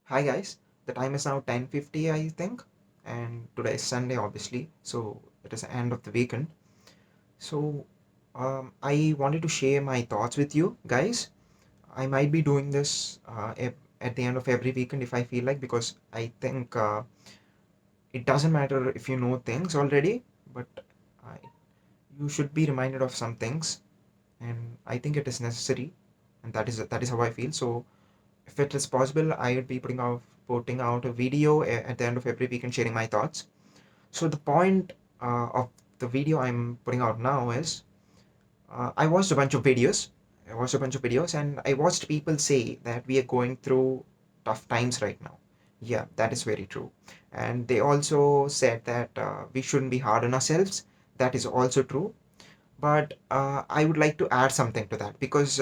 Hi guys, the time is now 10:50 I think, and today is Sunday obviously, so it is the end of the weekend. So I wanted to share my thoughts with you guys. I might be doing this at the end of every weekend if I feel like, because I think it doesn't matter if you know things already, but uh, you should be reminded of some things, and I think it is necessary, and that is how I feel. So if it is possible, I would be putting out a video at the end of every week and sharing my thoughts. So the point of the video I'm putting out now is I watched a bunch of videos. I watched a bunch of videos and I watched people say that we are going through tough times right now. Yeah, that is very true. And they also said that we shouldn't be hard on ourselves. That is also true. But I would like to add something to that because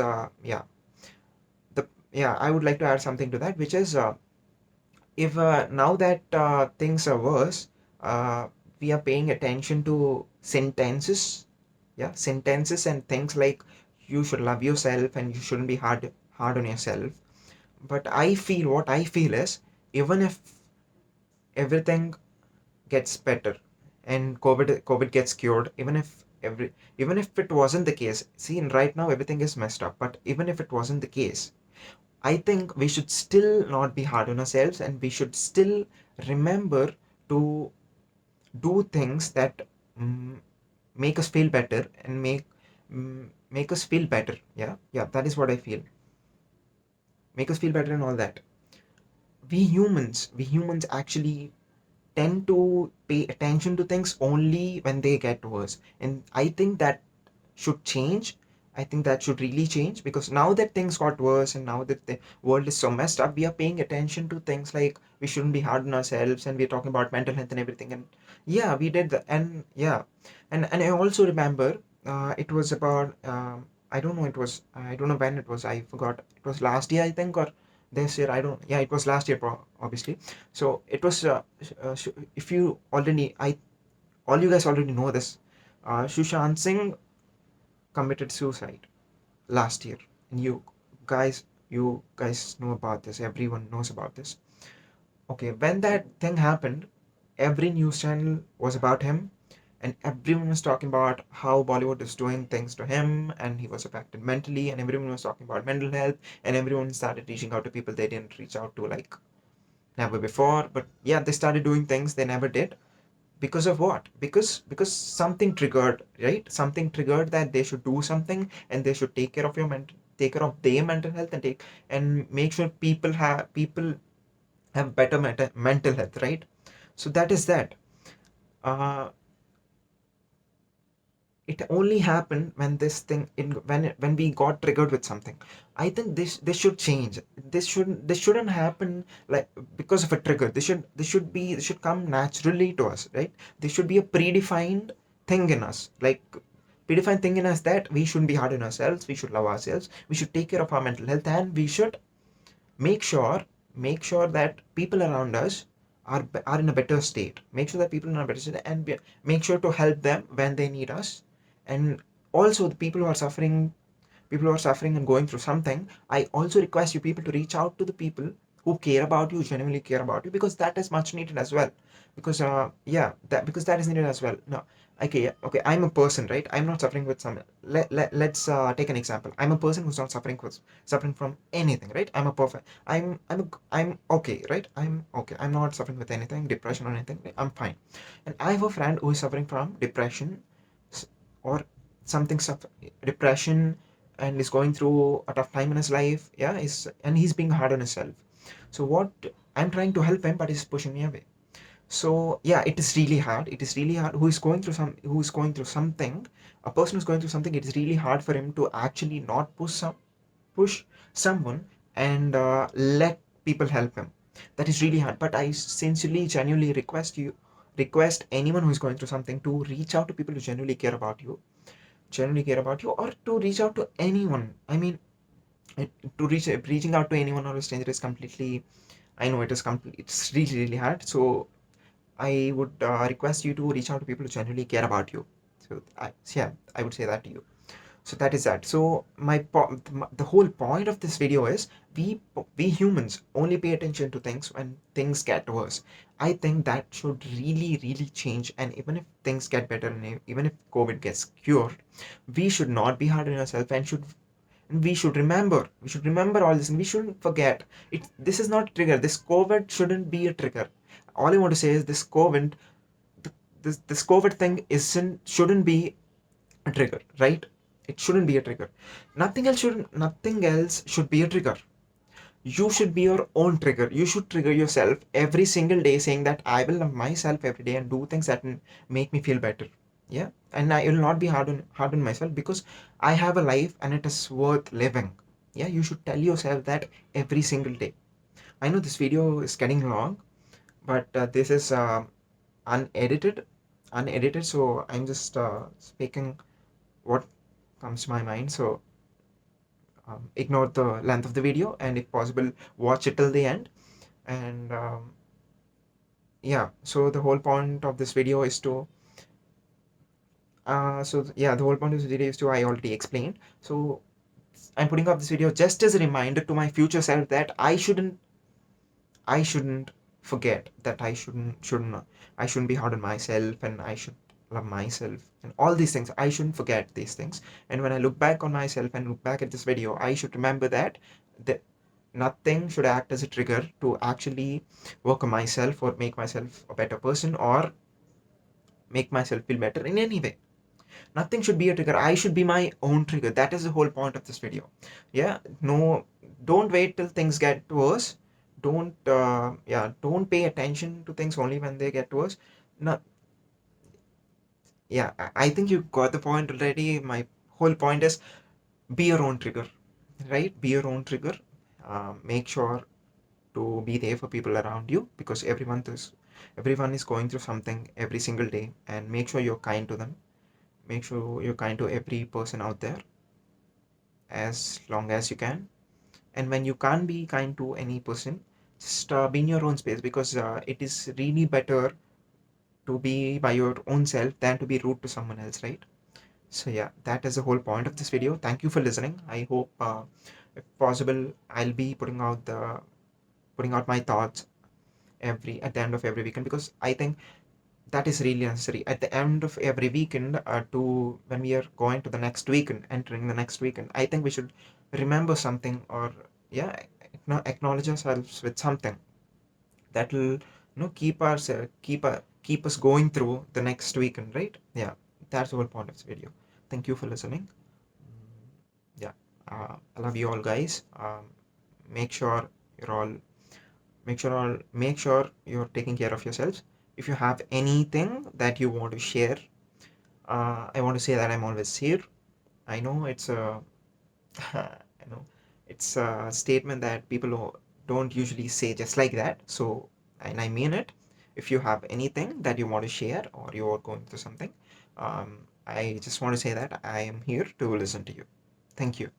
I would like to add something to that, which is if now that things are worse, uh, we are paying attention to sentences and things like you should love yourself and you shouldn't be hard on yourself. But what I feel is, even if everything gets better and covid gets cured, even if it wasn't the case, see, right now everything is messed up, but even if it wasn't the case, I think we should still not be hard on ourselves, and we should still remember to do things that mm, make us feel better and make us feel better. Yeah, that is what I feel. Make us feel better and all that. We humans actually tend to pay attention to things only when they get worse, and I think that should change. I think that should really change, because now that things got worse and now that the world is so messed up, we are paying attention to things like we shouldn't be hard on ourselves, and we're talking about mental health and everything. And yeah, we did that. And yeah, and I also remember it was about I don't know, I don't know when it was. I forgot. It was last year, I think, or this year. I don't. Yeah, it was last year, obviously. So it was. If you already, all you guys already know this. Sushant Singh committed suicide last year, and you guys know about this. Everyone knows about this. Okay, when that thing happened, every news channel was about him, and everyone was talking about how Bollywood is doing things to him, and he was affected mentally, and everyone was talking about mental health, and everyone started reaching out to people they didn't reach out to, like, never before. But yeah, they started doing things they never did. Because of what? Because something triggered, right? Something triggered that they should do something, and they should take care of their mental health, and make sure people have better mental health, right? So that is that. uh it only happened when this thing in when we got triggered with something. I think this should change. This shouldn't happen like because of a trigger. This should come naturally to us, right? This should be a predefined thing in us, like predefined thing in us, that we shouldn't be hard on ourselves, we should love ourselves, we should take care of our mental health, and we should make sure make sure that people around us are in a better state. Make sure that people are in a better state, and make sure to help them when they need us. And also, the people who are suffering and going through something, I also request you people to reach out to the people who care about you, genuinely care about you, because that is much needed as well. Because that is needed as well. No, okay, yeah, okay, I'm a person, right? I'm not suffering with some. Let's take an example. I'm a person who's not suffering from anything, right? I'm okay, right? I'm okay. I'm not suffering with anything, depression or anything. I'm fine. And I have a friend who is suffering from depression, or something, depression, and is going through a tough time in his life. Yeah, is and he's being hard on himself. So what, I'm trying to help him, but he's pushing me away. So yeah, it is really hard. It is really hard. Who is going through something, a person who's going through something, it is really hard for him to actually not push someone, and let people help him. That is really hard. But I sincerely, genuinely request anyone who is going through something to reach out to people who genuinely care about you, or to reach out to anyone. I mean, to reaching out to anyone or a stranger is completely. I know it is complete. It's really really hard. So I would request you to reach out to people who genuinely care about you. So yeah, I would say that to you. So that is that. So the whole point of this video is we humans only pay attention to things when things get worse. I think that should really change. And even if things get better, and even if COVID gets cured, we should not be hard on ourselves, and we should remember all this, and we shouldn't forget it. This is not a trigger. This COVID shouldn't be a trigger. All I want to say is this COVID thing shouldn't be a trigger, right? It shouldn't be a trigger. Nothing else should be a trigger. You should be your own trigger. You should trigger yourself every single day, saying that I will love myself every day and do things that make me feel better. Yeah, and I will not be hard on myself, because I have a life and it is worth living. Yeah, you should tell yourself that every single day. I know this video is getting long, but this is unedited, unedited. So I'm just speaking what comes to my mind. So ignore the length of the video, and if possible, watch it till the end. And yeah, so the whole point of this video is to the whole point of this video is to, I already explained. So I'm putting up this video just as a reminder to my future self that I shouldn't forget that I shouldn't be hard on myself, and I should love myself, and all these things. I shouldn't forget these things. And when I look back on myself and look back at this video, I should remember that nothing should act as a trigger to actually work on myself or make myself a better person or make myself feel better in any way. Nothing should be a trigger. I should be my own trigger. That is the whole point of this video. Yeah, no, don't wait till things get worse. Don't pay attention to things only when they get worse. No, yeah, I think you got the point already. My whole point is, be your own trigger, right? Be your own trigger. Make sure to be there for people around you, because everyone is going through something every single day, and make sure you're kind to them. Make sure you're kind to every person out there as long as you can. And when you can't be kind to any person, just be in your own space, because it is really better to be by your own self than to be rude to someone else, right? So yeah, that is the whole point of this video. Thank you for listening. I hope if possible, I'll be putting out my thoughts every at the end of every weekend, because I think that is really necessary at the end of every weekend, to when we are going to the next weekend, entering the next weekend. I think we should remember something, or yeah, acknowledge ourselves with something that will keep us going through the next weekend, right? Yeah, that's the whole point of this video. Thank you for listening. Yeah, I love you all, guys. Make sure you're all make sure you're taking care of yourselves. If you have anything that you want to share, I want to say that I'm always here. I know it's a I know it's a statement that people don't usually say just like that. So, and I mean it. If you have anything that you want to share, or you're going through something, I just want to say that I am here to listen to you. Thank you.